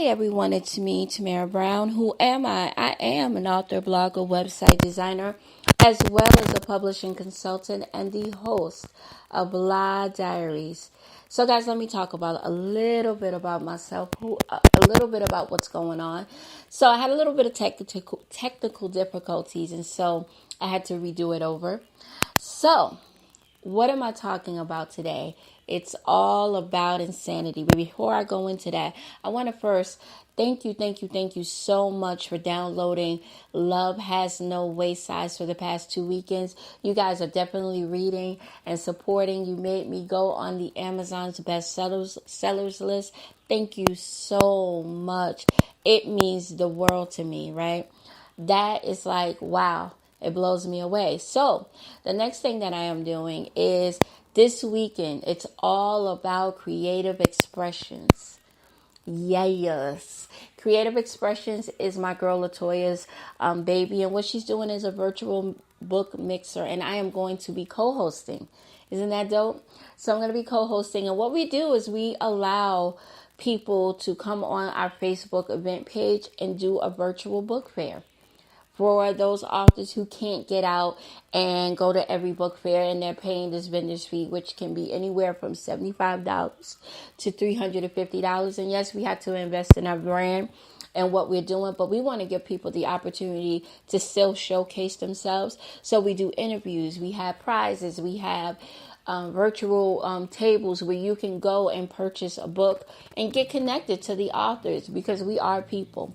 everyone, it's me, Tamara Brown. Who am I? I am an author, blogger, website designer, as well as a publishing consultant and the host of B.L.A.H Diaries. So, guys, let me talk about a little bit about myself, a little bit about what's going on. So, I had a little bit of technical difficulties, and so I had to redo it over. So, what am I talking about today? It's all about insanity. But before I go into that, I want to first thank you so much for downloading Love Has No Waist Size for the past 2 weekends. You guys are definitely reading and supporting. You made me go on the Amazon's sellers list. Thank you so much. It means the world to me, right? That is like, wow. It blows me away. So the next thing that I am doing is this weekend, it's all about creative expressions. Yes. Creative Expressions is my girl Latoya's baby. And what she's doing is a virtual book mixer. And I am going to be co-hosting. Isn't that dope? So I'm going to be co-hosting. And what we do is we allow people to come on our Facebook event page and do a virtual book fair for those authors who can't get out and go to every book fair, and they're paying this vendor's fee, which can be anywhere from $75 to $350. And yes, we have to invest in our brand and what we're doing, but we want to give people the opportunity to still showcase themselves. So we do interviews, we have prizes, we have virtual tables where you can go and purchase a book and get connected to the authors, because we are people,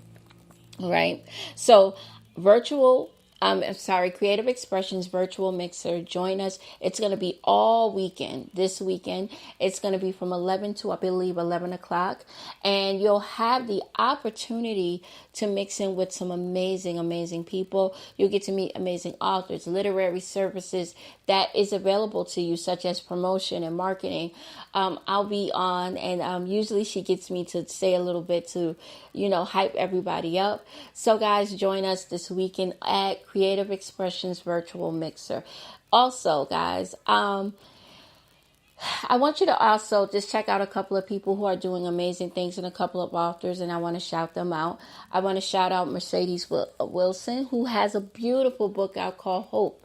right? So Creative Expressions virtual mixer. Join us. It's going to be all weekend. This weekend, it's going to be from 11 to, I believe, 11 o'clock. And you'll have the opportunity to mix in with some amazing people. You'll get to meet amazing authors, literary services that is available to you, such as promotion and marketing. I'll be on, and usually she gets me to say a little bit to, hype everybody up. So guys, join us this weekend at Creative Expressions Virtual Mixer. Also, guys, I want you to also just check out a couple of people who are doing amazing things, and a couple of authors, and I want to shout them out. I want to shout out Mercedes Wilson, who has a beautiful book out called Hope.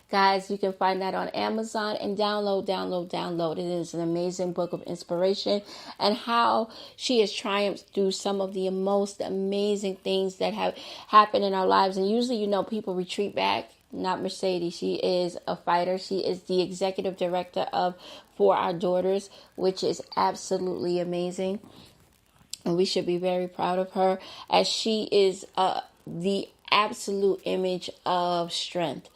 Guys, you can find that on Amazon and download. It is an amazing book of inspiration and how she has triumphed through some of the most amazing things that have happened in our lives. And usually, people retreat back. Not Mercedes. She is a fighter. She is the executive director of For Our Daughters, which is absolutely amazing. And we should be very proud of her, as she is the absolute image of strength.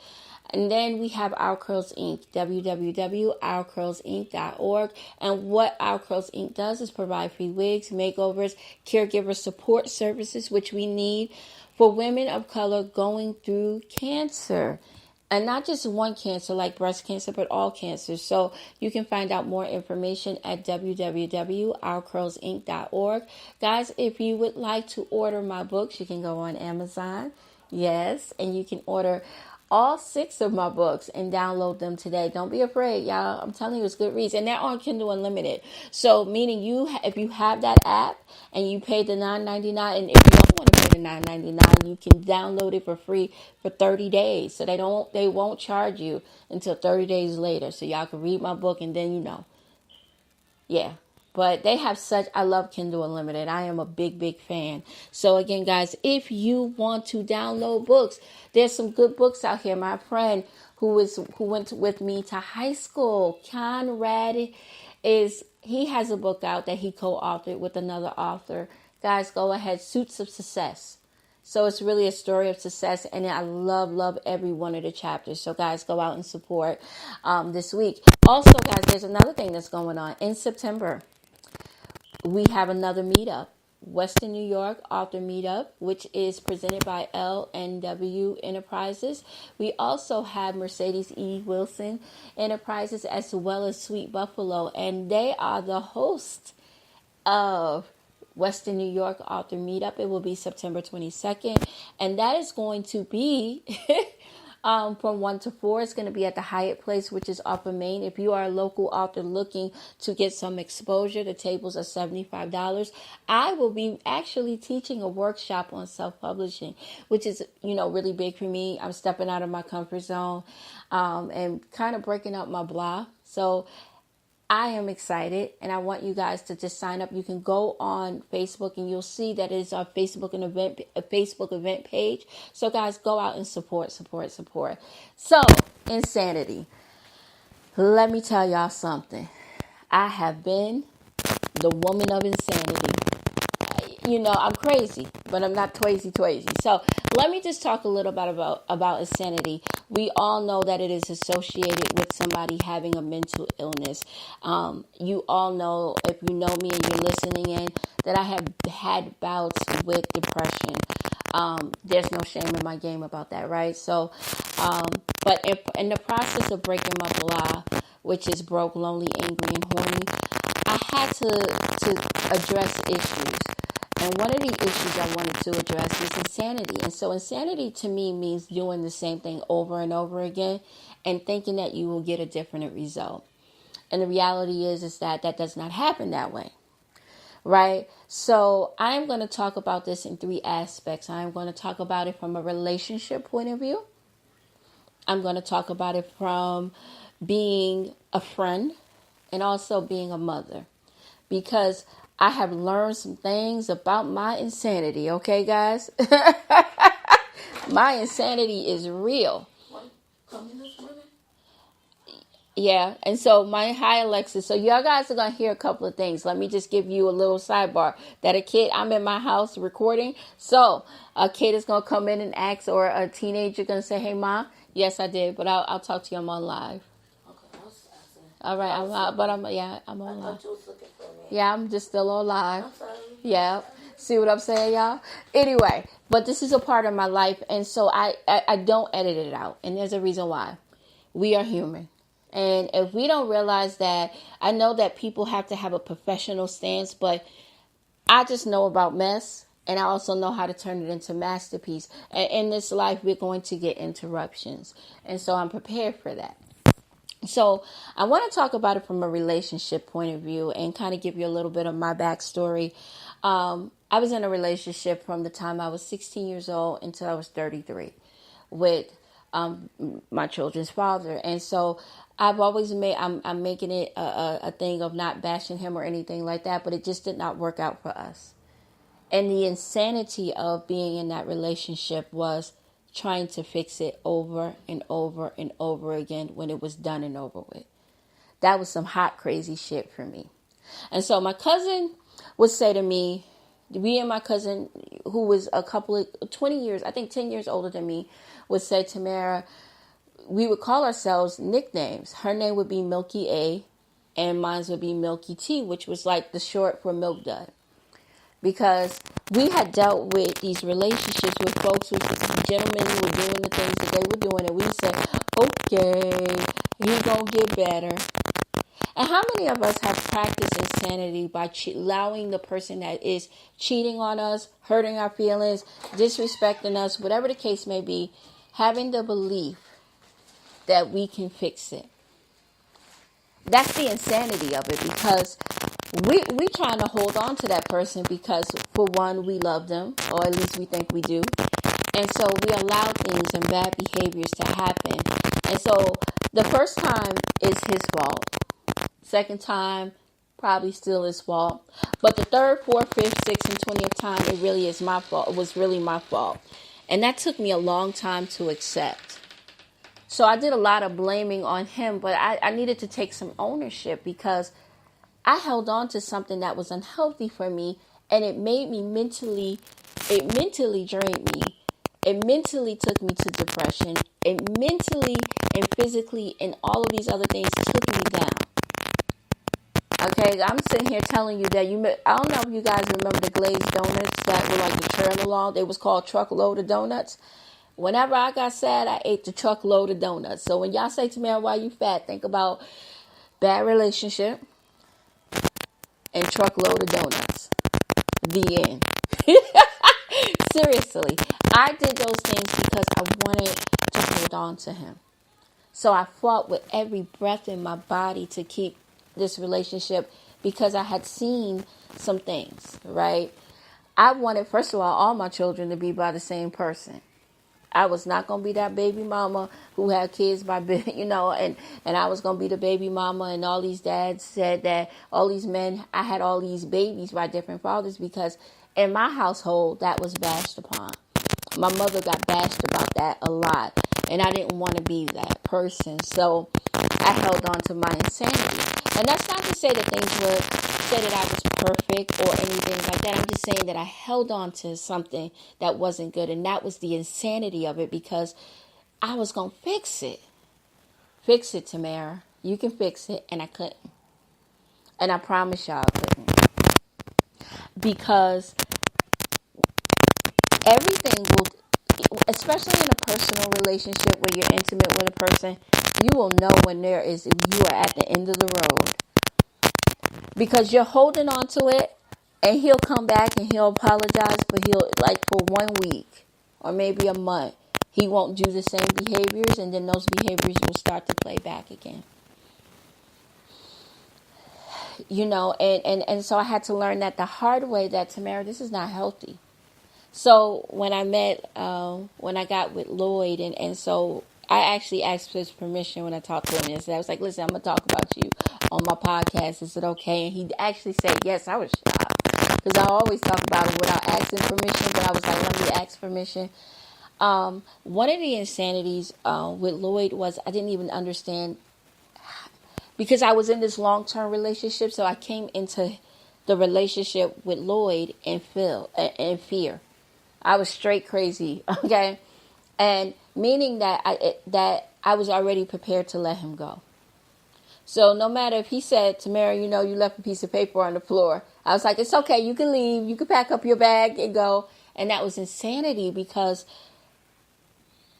And then we have Our Curls Inc., www.ourcurlsinc.org. And what Our Curls Inc. does is provide free wigs, makeovers, caregiver support services, which we need for women of color going through cancer. And not just one cancer like breast cancer, but all cancers. So you can find out more information at www.ourcurlsinc.org. Guys, if you would like to order my books, you can go on Amazon. Yes, and you can order all 6 of my books and download them today. Don't be afraid, y'all. I'm telling you, it's good reads. And they're on Kindle Unlimited. So meaning if you have that app and you pay the $9.99, and if you don't want to pay the $9.99, you can download it for free for 30 days. So they won't charge you until 30 days later. So y'all can read my book, and then yeah. But they have I love Kindle Unlimited. I am a big fan. So again, guys, if you want to download books, there's some good books out here. My friend who went with me to high school, Conrad, he has a book out that he co-authored with another author. Guys, go ahead. Suits of Success. So it's really a story of success, and I love every one of the chapters. So guys, go out and support this week. Also, guys, there's another thing that's going on. In September, we have another meetup, Western New York Author Meetup, which is presented by LNW Enterprises. We also have Mercedes E. Wilson Enterprises, as well as Sweet Buffalo, and they are the host of Western New York Author Meetup. It will be September 22nd, and that is going to be from 1 to 4. It's going to be at the Hyatt Place, which is off of Main. If you are a local author looking to get some exposure, the tables are $75. I will be actually teaching a workshop on self-publishing, which is, really big for me. I'm stepping out of my comfort zone and kind of breaking up my blah. So I am excited, and I want you guys to just sign up. You can go on Facebook, and you'll see that it is our Facebook event page. So, guys, go out and support. So, insanity. Let me tell y'all something. I have been the woman of insanity. I'm crazy, but I'm not crazy. So let me just talk a little bit about insanity. We all know that it is associated with somebody having a mental illness. You all know, if you know me and you're listening in, that I have had bouts with depression. There's no shame in my game about that, right? So, but in the process of breaking my blah, which is broke, lonely, angry, and horny, I had to address issues. And one of the issues I wanted to address is insanity. And so insanity to me means doing the same thing over and over again and thinking that you will get a different result. And the reality is that does not happen that way. Right? So I am going to talk about this in 3 aspects. I am going to talk about it from a relationship point of view. I'm going to talk about it from being a friend and also being a mother. Because I have learned some things about my insanity, okay, guys? My insanity is real. Yeah, and so hi Alexis. So y'all guys are going to hear a couple of things. Let me just give you a little sidebar. I'm in my house recording. So a kid is going to come in and ask, or a teenager going to say, hey, Mom. Yes, I did, but I'll talk to you. I'm on live. All right, I'm on live. Yeah, I'm just still on live. Yeah, see what I'm saying, y'all? Anyway, but this is a part of my life, and so I don't edit it out, and there's a reason why. We are human, and if we don't realize that, I know that people have to have a professional stance, but I just know about mess, and I also know how to turn it into masterpiece. And in this life, we're going to get interruptions, and so I'm prepared for that. So I want to talk about it from a relationship point of view and kind of give you a little bit of my backstory. I was in a relationship from the time I was 16 years old until I was 33 with my children's father. And so I've always I'm making it a thing of not bashing him or anything like that, but it just did not work out for us. And the insanity of being in that relationship was trying to fix it over and over and over again when it was done and over with. That was some hot, crazy shit for me. And so my cousin would say to me, my cousin, who was a couple of 20 years, I think 10 years older than me, would say, Tamara, we would call ourselves nicknames. Her name would be Milky A, and mine would be Milky T, which was like the short for Milk Dud. Because we had dealt with these relationships with folks, with gentlemen who were doing the things that they were doing, and we said, okay, he's going to get better. And how many of us have practiced insanity by allowing the person that is cheating on us, hurting our feelings, disrespecting us, whatever the case may be, having the belief that we can fix it? That's the insanity of it, because we trying to hold on to that person because, for one, we love them, or at least we think we do. And so we allow things and bad behaviors to happen. And so the first time is his fault. Second time, probably still his fault. But the third, fourth, fifth, sixth, and 20th time, it really is my fault. It was really my fault. And that took me a long time to accept. So I did a lot of blaming on him, but I needed to take some ownership, because I held on to something that was unhealthy for me, and it made me mentally drained me. It mentally took me to depression. It mentally and physically and all of these other things took me down. Okay, I'm sitting here telling you that I don't know if you guys remember the glazed donuts that were like the trail along. They was called truckload of donuts. Whenever I got sad, I ate the truckload of donuts. So when y'all say to me, why you fat, think about bad relationship and truckload of donuts. The end. Seriously, I did those things because I wanted to hold on to him. So I fought with every breath in my body to keep this relationship because I had seen some things, right? I wanted, first of all my children to be by the same person. I was not going to be that baby mama who had kids by, and I was going to be the baby mama. And all these dads said that all these men, I had all these babies by different fathers because in my household, that was bashed upon. My mother got bashed about that a lot. And I didn't want to be that person. So I held on to my insanity. And that's not to say that say that I was perfect or anything like that. I'm just saying that I held on to something that wasn't good. And that was the insanity of it because I was going to fix it. Fix it, Tamara. You can fix it. And I couldn't. And I promise y'all I couldn't. Because everything will, especially in a personal relationship where you're intimate with a person, you will know when you are at the end of the road. Because you're holding on to it and he'll come back and he'll apologize, but for 1 week or maybe a month, he won't do the same behaviors and then those behaviors will start to play back again. And so I had to learn that the hard way that, Tamara, this is not healthy. So when I got with Lloyd, and so I actually asked his permission when I talked to him yesterday. I was like, listen, I'm going to talk about you on my podcast. Is it okay? And he actually said yes. I was shocked because I always talk about it without asking permission, but I was like, let me ask permission. One of the insanities with Lloyd was I didn't even understand because I was in this long-term relationship. So I came into the relationship with Lloyd in fear. I was straight crazy, okay? And meaning that I was already prepared to let him go. So no matter if he said, Tamara, you left a piece of paper on the floor. I was like, it's okay. You can leave. You can pack up your bag and go. And that was insanity because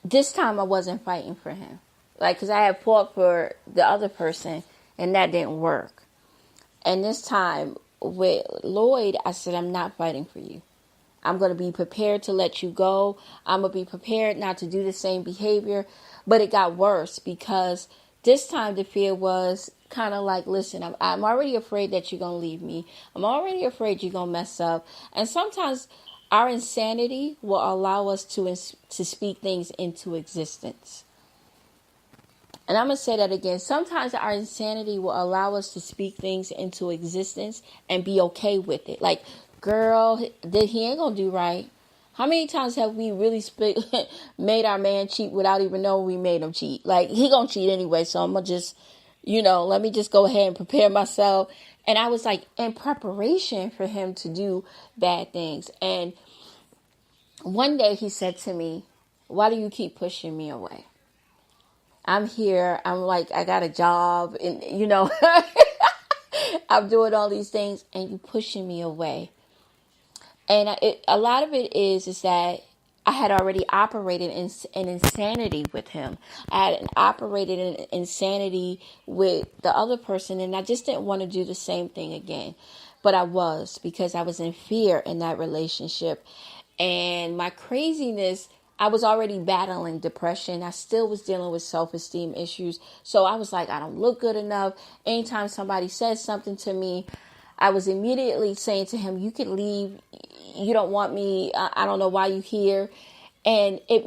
this time I wasn't fighting for him. Because I had fought for the other person and that didn't work. And this time with Lloyd, I said, I'm not fighting for you. I'm going to be prepared to let you go. I'm going to be prepared not to do the same behavior. But it got worse because this time the fear was kind of like, listen, I'm already afraid that you're going to leave me. I'm already afraid you're going to mess up. And sometimes our insanity will allow us to speak things into existence. And I'm going to say that again. Sometimes our insanity will allow us to speak things into existence and be okay with it. Like, girl, he ain't going to do right. How many times have we really made our man cheat without even knowing we made him cheat? Like, he going to cheat anyway, so I'm going to just, let me just go ahead and prepare myself. And I was like in preparation for him to do bad things. And one day he said to me, why do you keep pushing me away? I'm here. I'm like, I got a job and, I'm doing all these things and you pushing me away. And a lot of it is that I had already operated in insanity with him. I had operated in insanity with the other person and I just didn't want to do the same thing again. But I was because I was in fear in that relationship. And my craziness, I was already battling depression. I still was dealing with self-esteem issues. So I was like, I don't look good enough. Anytime somebody says something to me, I was immediately saying to him, you could leave. You don't want me. I don't know why you here. And it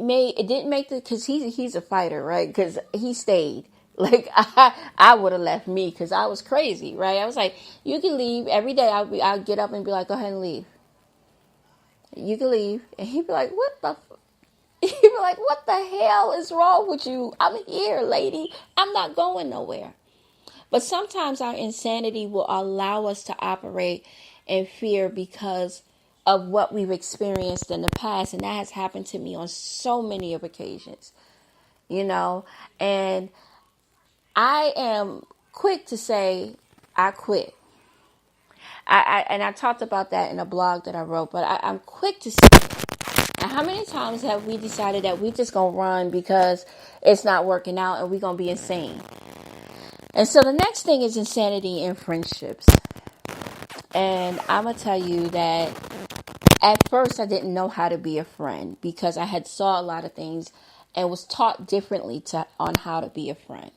didn't make because he's a fighter, right? Because he stayed. Like I would have left me because I was crazy, right? I was like, you can leave. Every day I'd get up and be like, go ahead and leave. You can leave. And he'd be like, he'd be like, what the hell is wrong with you? I'm here, lady. I'm not going nowhere. But sometimes our insanity will allow us to operate in fear because of what we've experienced in the past. And that has happened to me on so many of occasions, and I am quick to say, I quit. I talked about that in a blog that I wrote, but I'm quick to say, and how many times have we decided that we just going to run because it's not working out and we're going to be insane? And so the next thing is insanity in friendships. And I'm going to tell you that at first I didn't know how to be a friend because I had saw a lot of things and was taught differently on how to be a friend.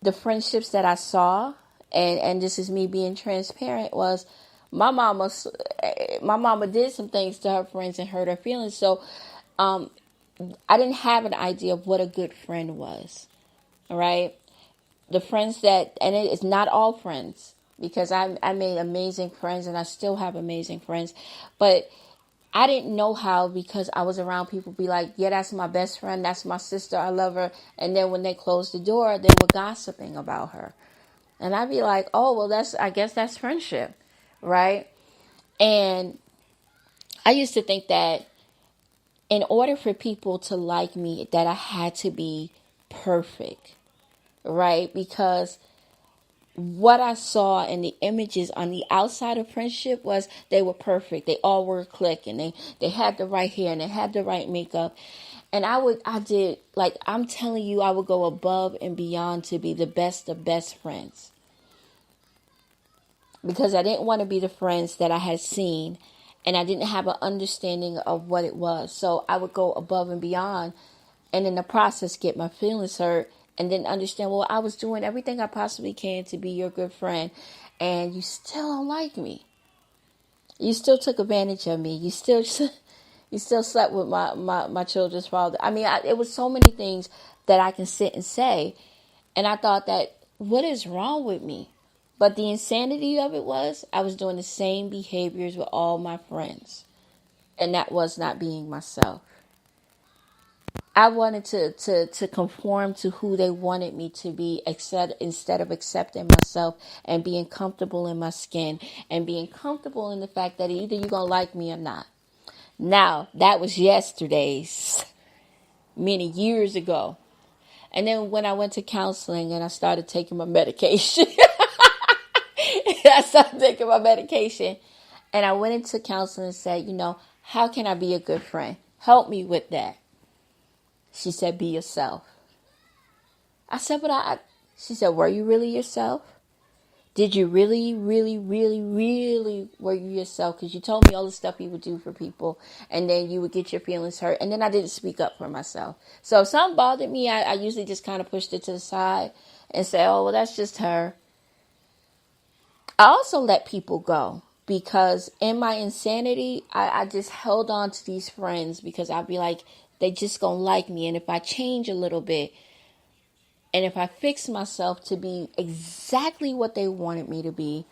The friendships that I saw, and this is me being transparent, was my mama did some things to her friends and hurt her feelings. So I didn't have an idea of what a good friend was. All right. The friends that, and it is not all friends, because I made amazing friends and I still have amazing friends, but I didn't know how, because I was around people be like, yeah, that's my best friend, that's my sister, I love her. And then when they closed the door, they were gossiping about her. And I'd be like, oh, well, I guess that's friendship, right? And I used to think that in order for people to like me, that I had to be perfect, right? Because what I saw in the images on the outside of friendship was they were perfect. They all were a clique, and they had the right hair and they had the right makeup. And I'm telling you, I would go above and beyond to be the best of best friends. Because I didn't want to be the friends that I had seen, and I didn't have an understanding of what it was. So I would go above and beyond, and in the process get my feelings hurt, and then understand, well, I was doing everything I possibly can to be your good friend, and you still don't like me. You still took advantage of me. You still slept with my children's father. I mean, it was so many things that I can sit and say, and I thought that, what is wrong with me? But the insanity of it was, I was doing the same behaviors with all my friends. And that was not being myself. I wanted to conform to who they wanted me to be, instead of accepting myself and being comfortable in my skin and being comfortable in the fact that either you're going to like me or not. Now, that was yesterday's, many years ago. And then when I went to counseling and I started taking my medication, I started taking my medication, and I went into counseling and said, how can I be a good friend? Help me with that. She said, be yourself. I said, she said, were you really yourself? Did you really, really, really, really were you yourself? Because you told me all the stuff you would do for people, and then you would get your feelings hurt, and then I didn't speak up for myself. So if something bothered me, I usually just kind of pushed it to the side and say, oh, well, that's just her. I also let people go, because in my insanity, I just held on to these friends, because I'd be like, they just gonna like me. And if I change a little bit, and if I fix myself to be exactly what they wanted me to be,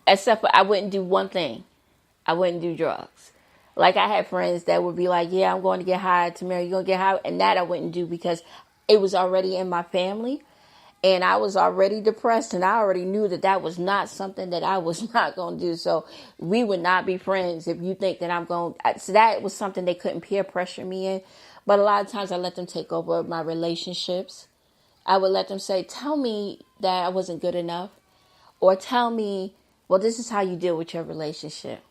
except for I wouldn't do one thing. I wouldn't do drugs. Like, I had friends that would be like, yeah, I'm going to get high. Tamara, you going to get high? And that I wouldn't do, because it was already in my family. And I was already depressed, and I already knew that was not something that I was not going to do. So we would not be friends if you think that I'm going. So that was something they couldn't peer pressure me in. But a lot of times I let them take over my relationships. I would let them say, tell me that I wasn't good enough, or tell me, well, this is how you deal with your relationship.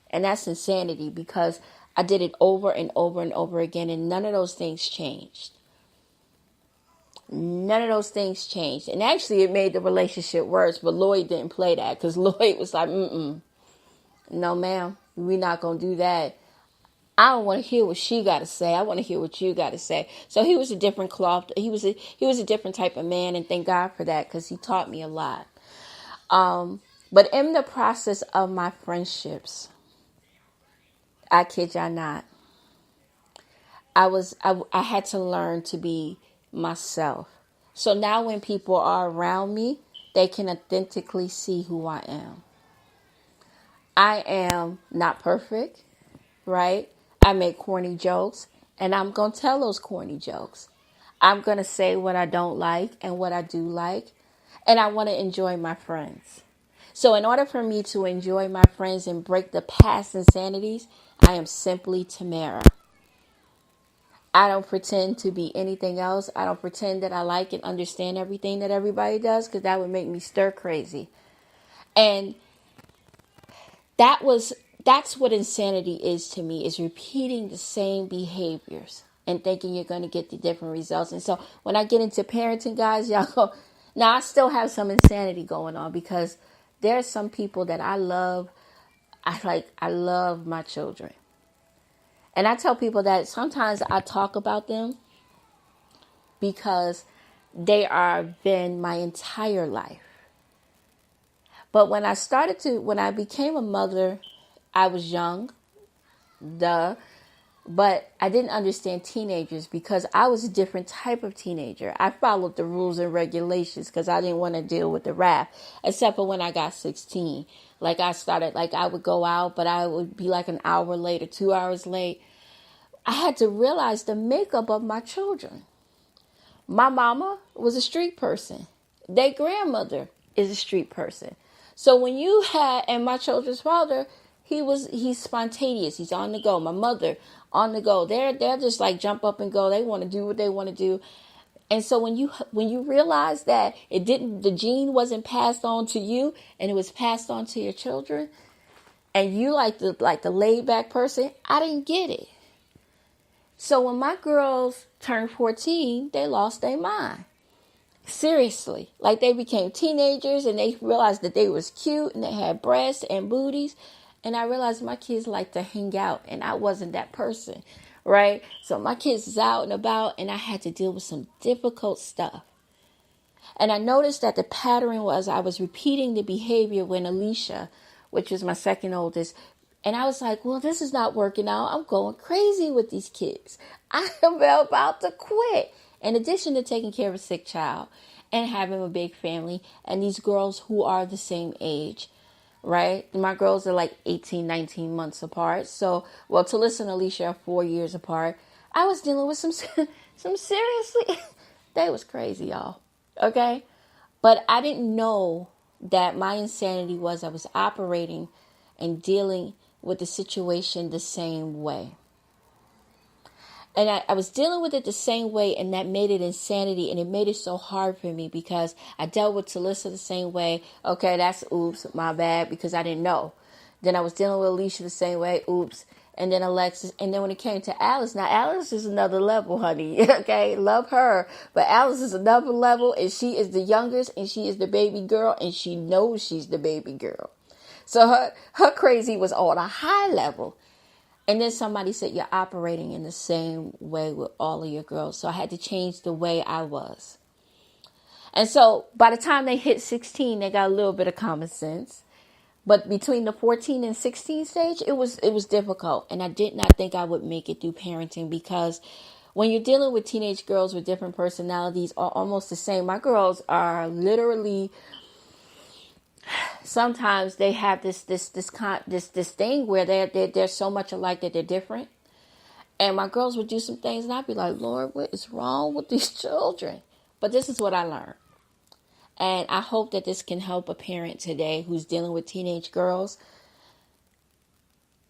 And that's insanity, because I did it over and over and over again, and none of those things changed. None of those things changed. And actually, it made the relationship worse. But Lloyd didn't play that, because Lloyd was like, no, ma'am, we're not going to do that. I don't want to hear what she got to say. I want to hear what you got to say. So he was a different cloth. He was a different type of man. And thank God for that, because he taught me a lot. But in the process of my friendships, I kid y'all not, I had to learn to be myself. So now when people are around me, they can authentically see who I am. I am not perfect, right? I make corny jokes, and I'm going to tell those corny jokes. I'm going to say what I don't like and what I do like, and I want to enjoy my friends. So in order for me to enjoy my friends and break the past insanities, I am simply Tamara. I don't pretend to be anything else. I don't pretend that I like and understand everything that everybody does, because that would make me stir crazy. And that's what insanity is to me, is repeating the same behaviors and thinking you're going to get the different results. And so when I get into parenting, guys, y'all go, now I still have some insanity going on, because there are some people that I love. I love my children. And I tell people that sometimes I talk about them because they are been my entire life. But when I became a mother, I was young, duh. But I didn't understand teenagers because I was a different type of teenager. I followed the rules and regulations because I didn't want to deal with the wrath, except for when I got 16. Like I would go out, but I would be like an hour late or 2 hours late. I had to realize the makeup of my children. My mama was a street person. Their grandmother is a street person. So when and my children's father, he's spontaneous. He's on the go. My mother on the go. They're just like jump up and go. They want to do what they want to do. And so when you realize that the gene wasn't passed on to you and it was passed on to your children, and you like the laid back person, I didn't get it. So when my girls turned 14, they lost their mind. Seriously, like they became teenagers and they realized that they was cute and they had breasts and booties. And I realized my kids like to hang out and I wasn't that person, right? So my kids is out and about and I had to deal with some difficult stuff. And I noticed that the pattern was I was repeating the behavior when Alicia, which was my second oldest, and I was like, well, this is not working out. I'm going crazy with these kids. I am about to quit. In addition to taking care of a sick child and having a big family and these girls who are the same age, right? My girls are like 18, 19 months apart. So, well, Talissa and Alicia are 4 years apart. I was dealing with some seriously, they was crazy, y'all. Okay? But I didn't know that my insanity was I was operating and dealing with the situation the same way. And I was dealing with it the same way, and that made it insanity, and it made it so hard for me because I dealt with Talissa the same way. Okay, that's oops, my bad, because I didn't know. Then I was dealing with Alicia the same way, oops. And then Alexis, and then when it came to Alice, now Alice is another level, honey, okay? Love her, but Alice is another level, and she is the youngest, and she is the baby girl, and she knows she's the baby girl. So her crazy was on a high level. And then somebody said, you're operating in the same way with all of your girls. So I had to change the way I was. And so by the time they hit 16, they got a little bit of common sense. But between the 14 and 16 stage, it was difficult. And I did not think I would make it through parenting because when you're dealing with teenage girls with different personalities are almost the same. My girls are literally, sometimes they have this thing where they're so much alike that they're different. And my girls would do some things and I'd be like, Lord, what is wrong with these children? But this is what I learned. And I hope that this can help a parent today who's dealing with teenage girls,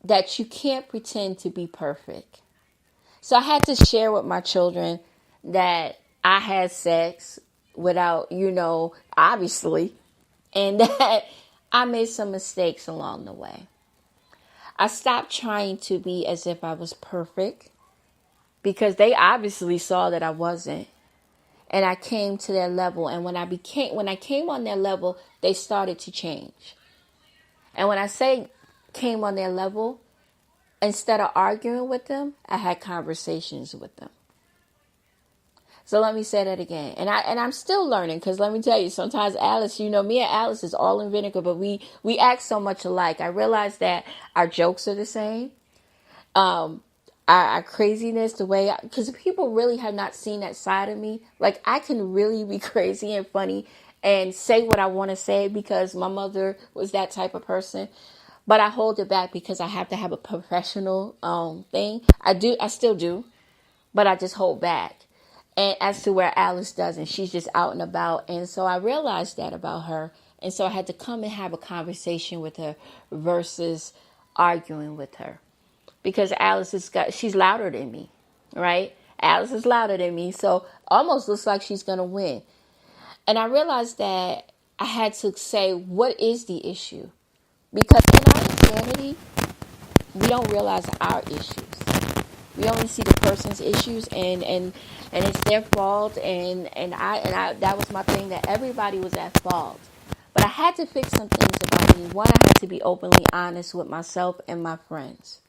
that you can't pretend to be perfect. So I had to share with my children that I had sex without, obviously, and that I made some mistakes along the way. I stopped trying to be as if I was perfect because they obviously saw that I wasn't. And I came to their level. And when I came on their level, they started to change. And when I say came on their level, instead of arguing with them, I had conversations with them. So let me say that again. And I'm still learning because let me tell you, sometimes Alice, me and Alice is all in vinegar, but we act so much alike. I realize that our jokes are the same. Our craziness, the way, because people really have not seen that side of me. Like I can really be crazy and funny and say what I want to say because my mother was that type of person. But I hold it back because I have to have a professional thing. I still do, but I just hold back. And as to where Alice doesn't, she's just out and about. And so I realized that about her. And so I had to come and have a conversation with her versus arguing with her. Because Alice she's louder than me, right? Alice is louder than me. So almost looks like she's going to win. And I realized that I had to say, what is the issue? Because in our insanity, we don't realize our issues. We only see the person's issues and it's their fault and I that was my thing, that everybody was at fault. But I had to fix some things about me. One, I had to be openly honest with myself and my friends.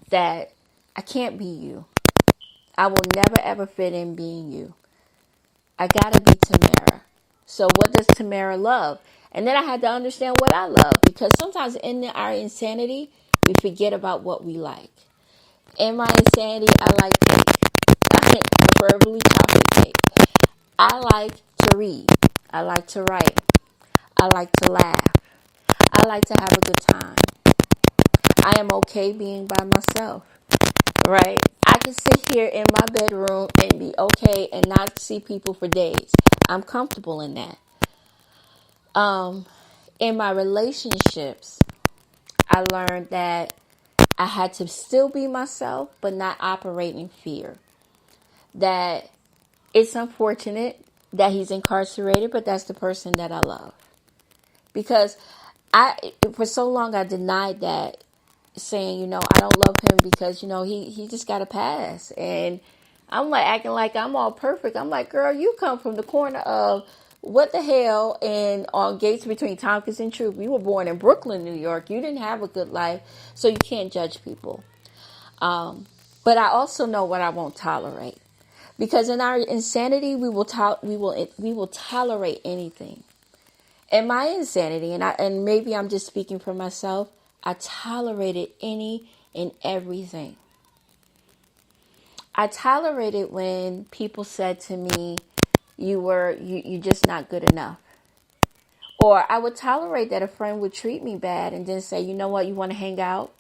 That I can't be you. I will never ever fit in being you. I gotta be Tamara. So what does Tamara love? And then I had to understand what I love, because sometimes in our insanity, we forget about what we like. In my insanity, I like cake. Preferably chocolate cake. I like to read. I like to write. I like to laugh. I like to have a good time. I am okay being by myself, right? I can sit here in my bedroom and be okay and not see people for days. I'm comfortable in that. In my relationships, I learned that I had to still be myself, but not operate in fear. That it's unfortunate that he's incarcerated, but that's the person that I love. Because for so long, I denied that, saying, I don't love him because, he just got a pass. And I'm like acting like I'm all perfect. I'm like, girl, you come from the corner of what the hell, and on Gates between Tompkins and Troop. You were born in Brooklyn, New York. You didn't have a good life, so you can't judge people. But I also know what I won't tolerate, because in our insanity, we will tolerate anything. In my insanity, and maybe I'm just speaking for myself, I tolerated any and everything. I tolerated when people said to me, you're just not good enough. Or I would tolerate that a friend would treat me bad and then say, you know what, you want to hang out?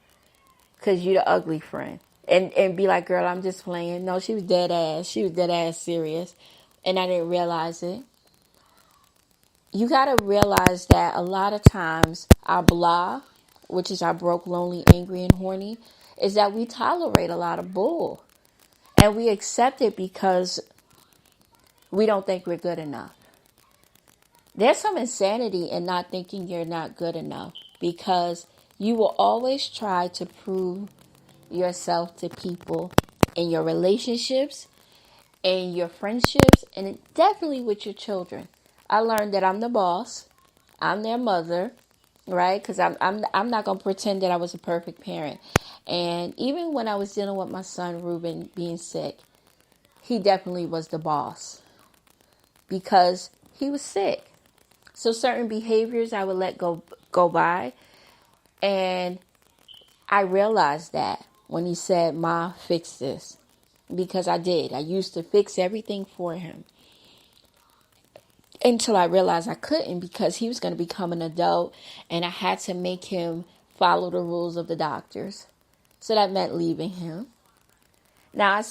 Because you're the ugly friend. And be like, girl, I'm just playing. No, she was dead ass. She was dead ass serious. And I didn't realize it. You got to realize that a lot of times our blah, which is our broke, lonely, angry, and horny, is that we tolerate a lot of bull. And we accept it because we don't think we're good enough. There's some insanity in not thinking you're not good enough, because you will always try to prove yourself to people in your relationships, in your friendships, and definitely with your children. I learned that I'm the boss. I'm their mother, right? Because I'm not going to pretend that I was a perfect parent. And even when I was dealing with my son, Ruben, being sick, he definitely was the boss because he was sick. So certain behaviors I would let go by. And I realized that when he said, Ma, fix this. Because I did. I used to fix everything for him. Until I realized I couldn't, because he was going to become an adult and I had to make him follow the rules of the doctors. So that meant leaving him. Now,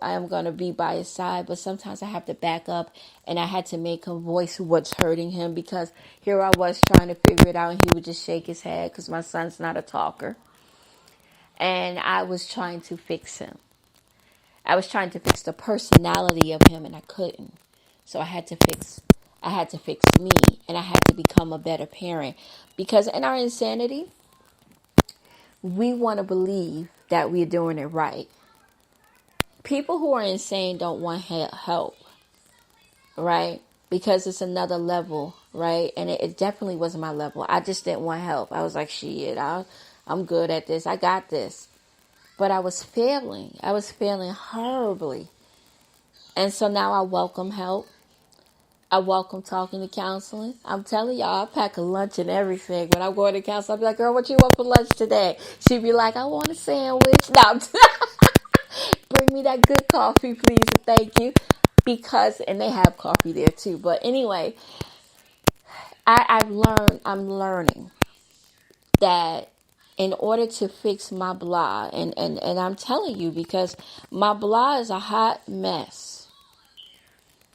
I am going to be by his side, but sometimes I have to back up, and I had to make him voice what's hurting him, because here I was trying to figure it out and he would just shake his head because my son's not a talker. And I was trying to fix him. I was trying to fix the personality of him, and I couldn't. So I had to fix me, and I had to become a better parent, because in our insanity, we want to believe that we're doing it right. People who are insane don't want help, right? Because it's another level, right? And it definitely wasn't my level. I just didn't want help. I was like, shit, I'm good at this. I got this. But I was failing. I was failing horribly. And so now I welcome help. I welcome talking to counseling. I'm telling y'all, I pack a lunch and everything. When I'm going to counsel, I'll be like, girl, what you want for lunch today? She'd be like, I want a sandwich. No, bring me that good coffee, please. Thank you. And they have coffee there too. But anyway, I'm learning that in order to fix my blah, and I'm telling you, because my blah is a hot mess.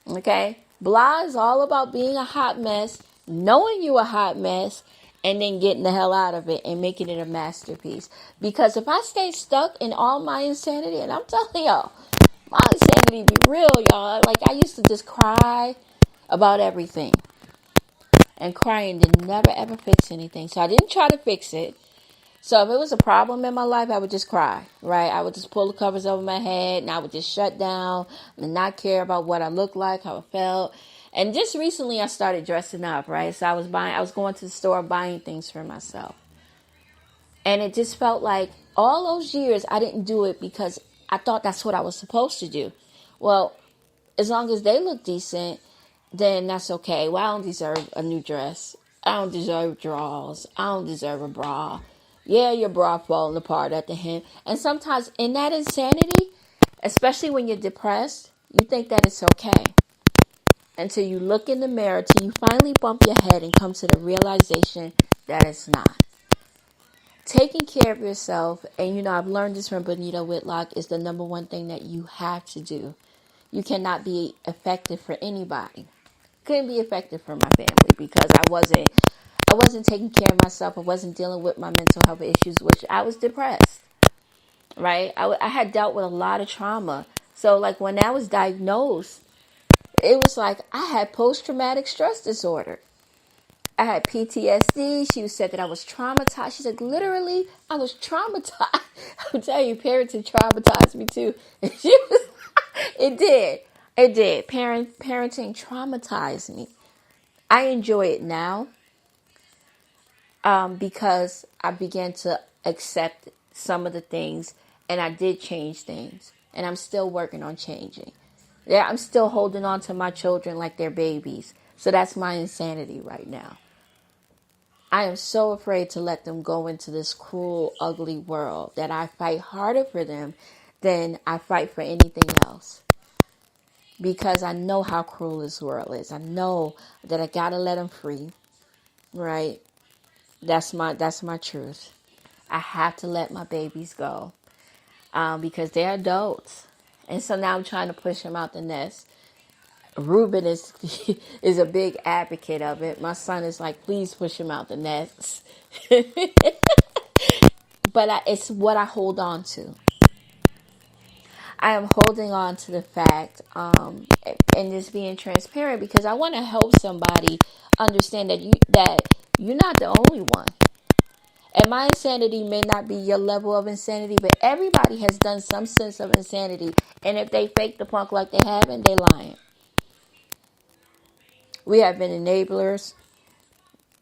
Okay? Blah is all about being a hot mess, knowing you a hot mess, and then getting the hell out of it and making it a masterpiece. Because if I stay stuck in all my insanity, and I'm telling y'all, my insanity be real, y'all. Like, I used to just cry about everything. And crying did never ever fix anything. So I didn't try to fix it. So if it was a problem in my life, I would just cry, right? I would just pull the covers over my head, and I would just shut down and not care about what I looked like, how I felt. And just recently I started dressing up, right? So I was going to the store buying things for myself. And it just felt like all those years I didn't do it because I thought that's what I was supposed to do. Well, as long as they look decent, then that's okay. Well, I don't deserve a new dress. I don't deserve drawers. I don't deserve a bra. Yeah, your bra falling apart at the hem. And sometimes in that insanity, especially when you're depressed, you think that it's okay. Until you look in the mirror, till you finally bump your head and come to the realization that it's not. Taking care of yourself, and I've learned this from Bonita Whitlock, is the number one thing that you have to do. You cannot be effective for anybody. Couldn't be effective for my family because I wasn't taking care of myself. I wasn't dealing with my mental health issues, which I was depressed, right? I had dealt with a lot of trauma. So like when I was diagnosed, it was like I had post-traumatic stress disorder. I had PTSD. She said that I was traumatized. She said, literally, I was traumatized. I'm telling you, parenting traumatized me too. It did. It did. Parenting traumatized me. I enjoy it now because I began to accept some of the things, and I did change things. And I'm still working on changing. Yeah, I'm still holding on to my children like they're babies. So that's my insanity right now. I am so afraid to let them go into this cruel, ugly world that I fight harder for them than I fight for anything else. Because I know how cruel this world is. I know that I gotta let them free, right? That's my truth. I have to let my babies go because they're adults, and so now I'm trying to push them out the nest. Ruben is is a big advocate of it. My son is like, please push him out the nest. But it's what I hold on to. I am holding on to the fact and just being transparent because I want to help somebody understand that you're not the only one. And my insanity may not be your level of insanity, but everybody has done some sense of insanity. And if they fake the punk like they haven't, they lying. We have been enablers.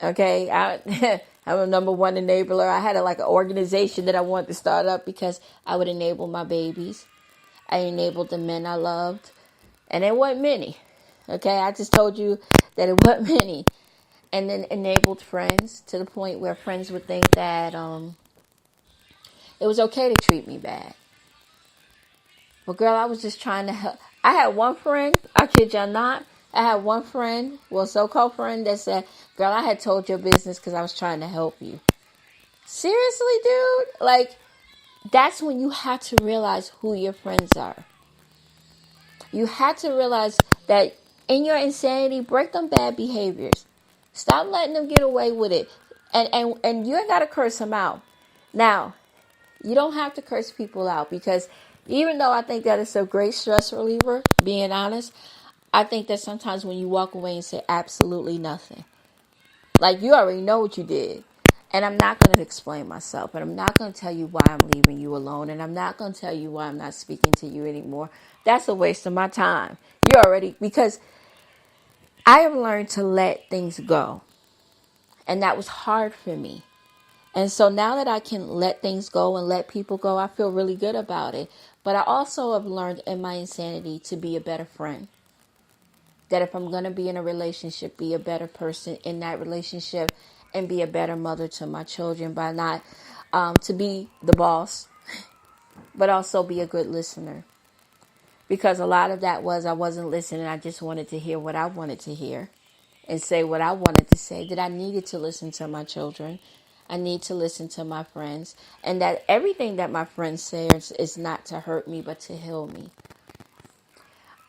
Okay, I'm a number one enabler. I had an organization that I wanted to start up because I would enable my babies. I enabled the men I loved. And it wasn't many. Okay, I just told you that it wasn't many. And then enabled friends to the point where friends would think that it was okay to treat me bad. But girl, I was just trying to help. I had one friend, I kid y'all not. I had one friend, well, so-called friend, that said, girl, I had told your business because I was trying to help you. Seriously, dude? That's when you have to realize who your friends are. You have to realize that in your insanity, break them bad behaviors. Stop letting them get away with it. And you ain't got to curse them out. Now, you don't have to curse people out because even though I think that it's a great stress reliever, being honest, I think that sometimes when you walk away and say absolutely nothing, you already know what you did. And I'm not going to explain myself. And I'm not going to tell you why I'm leaving you alone. And I'm not going to tell you why I'm not speaking to you anymore. That's a waste of my time. Because I have learned to let things go. And that was hard for me. And so now that I can let things go and let people go, I feel really good about it. But I also have learned in my insanity to be a better friend. That if I'm going to be in a relationship, be a better person in that relationship and be a better mother to my children by not to be the boss, but also be a good listener. Because a lot of that was I wasn't listening. I just wanted to hear what I wanted to hear and say what I wanted to say. That I needed to listen to my children. I need to listen to my friends. And that everything that my friends say is not to hurt me, but to heal me.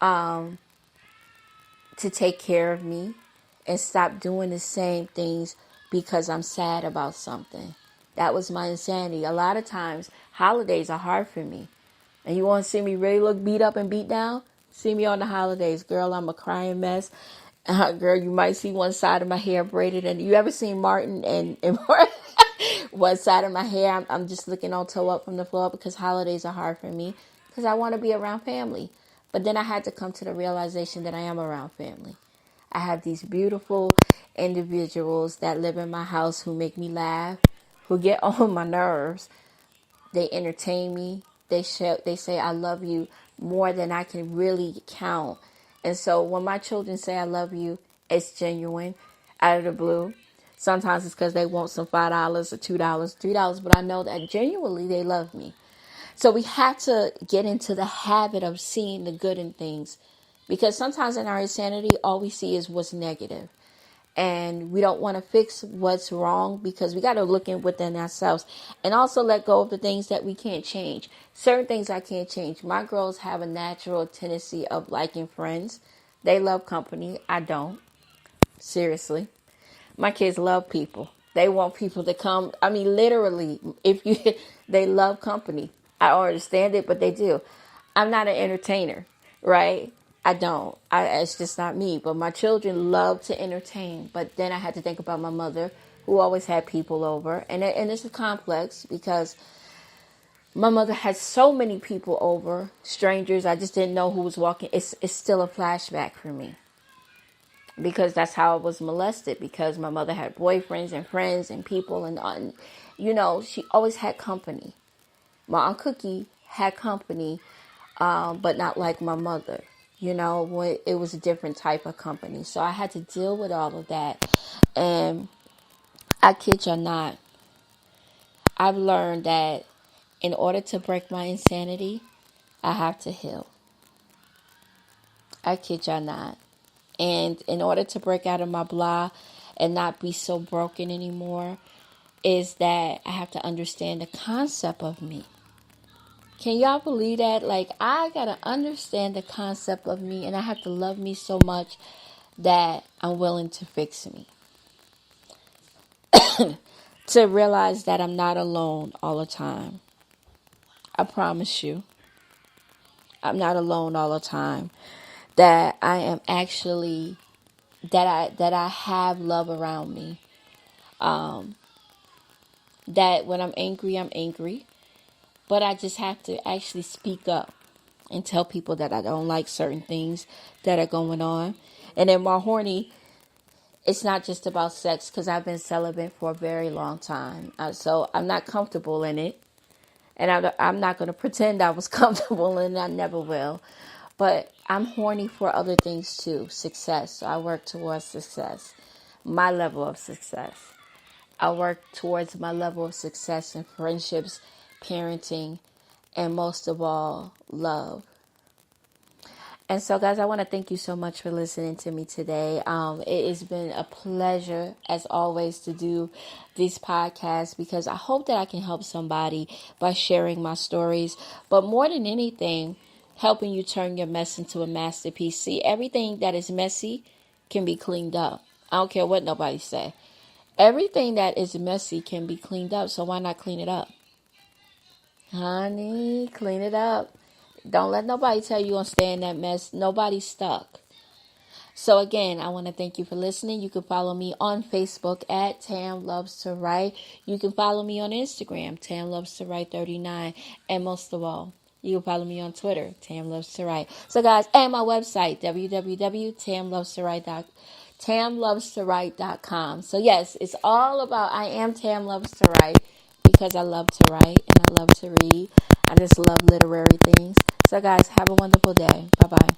To take care of me and stop doing the same things because I'm sad about something. That was my insanity. A lot of times, holidays are hard for me. And you want to see me really look beat up and beat down? See me on the holidays. Girl, I'm a crying mess. Girl, you might see one side of my hair braided. And you ever seen Martin and one side of my hair? I'm just looking all toe up from the floor because holidays are hard for me. Because I want to be around family. But then I had to come to the realization that I am around family. I have these beautiful individuals that live in my house who make me laugh, who get on my nerves. They entertain me. They say I love you more than I can really count. And so when my children say I love you, it's genuine, out of the blue. Sometimes it's because they want some $5 or $2, $3, but I know that genuinely they love me. So we have to get into the habit of seeing the good in things, because sometimes in our insanity, all we see is what's negative. And we don't want to fix what's wrong, because we got to look within ourselves and also let go of the things that we can't change. Certain things I can't change. My girls have a natural tendency of liking friends. They love company. I don't. Seriously. My kids love people. They want people to come. I mean, literally, they love company. I don't understand it, but they do. I'm not an entertainer, right? I don't. It's just not me. But my children love to entertain. But then I had to think about my mother, who always had people over. And it's complex, because my mother had so many people over, strangers. I just didn't know who was walking. It's still a flashback for me, because that's how I was molested, because my mother had boyfriends and friends and people, and she always had company. My Aunt Cookie had company, but not like my mother. It was a different type of company. So I had to deal with all of that. And I kid you not, I've learned that in order to break my insanity, I have to heal. I kid you not. And in order to break out of my blah and not be so broken anymore, is that I have to understand the concept of me. Can y'all believe that? Like, I got to understand the concept of me, and I have to love me so much that I'm willing to fix me. To realize that I'm not alone all the time. I promise you. I'm not alone all the time. That I am actually, that I have love around me. That when I'm angry. But I just have to actually speak up and tell people that I don't like certain things that are going on. And then my horny, it's not just about sex, because I've been celibate for a very long time. So I'm not comfortable in it. And I'm not going to pretend I was comfortable in it. I never will. But I'm horny for other things too. Success. So I work towards success. My level of success. I work towards my level of success in friendships, parenting, and most of all, love. And so, guys, I want to thank you so much for listening to me today. It has been a pleasure, as always, to do these podcasts, because I hope that I can help somebody by sharing my stories. But more than anything, helping you turn your mess into a masterpiece. See, everything that is messy can be cleaned up. I don't care what nobody say. Everything that is messy can be cleaned up, so why not clean it up? Honey, clean it up. Don't let nobody tell you gonna stay in that mess. Nobody's stuck. So again, I want to thank you for listening. You can follow me on Facebook at Tam Loves to Write. You can follow me on Instagram, Tam Loves to Write 39. And most of all, you can follow me on Twitter, Tam Loves to Write. So guys, and my website, www.tamlovestowrite.com. So yes, it's all about, I am Tam Loves to Write, because I love to write and I love to read. I just love literary things. So guys, have a wonderful day. Bye-bye.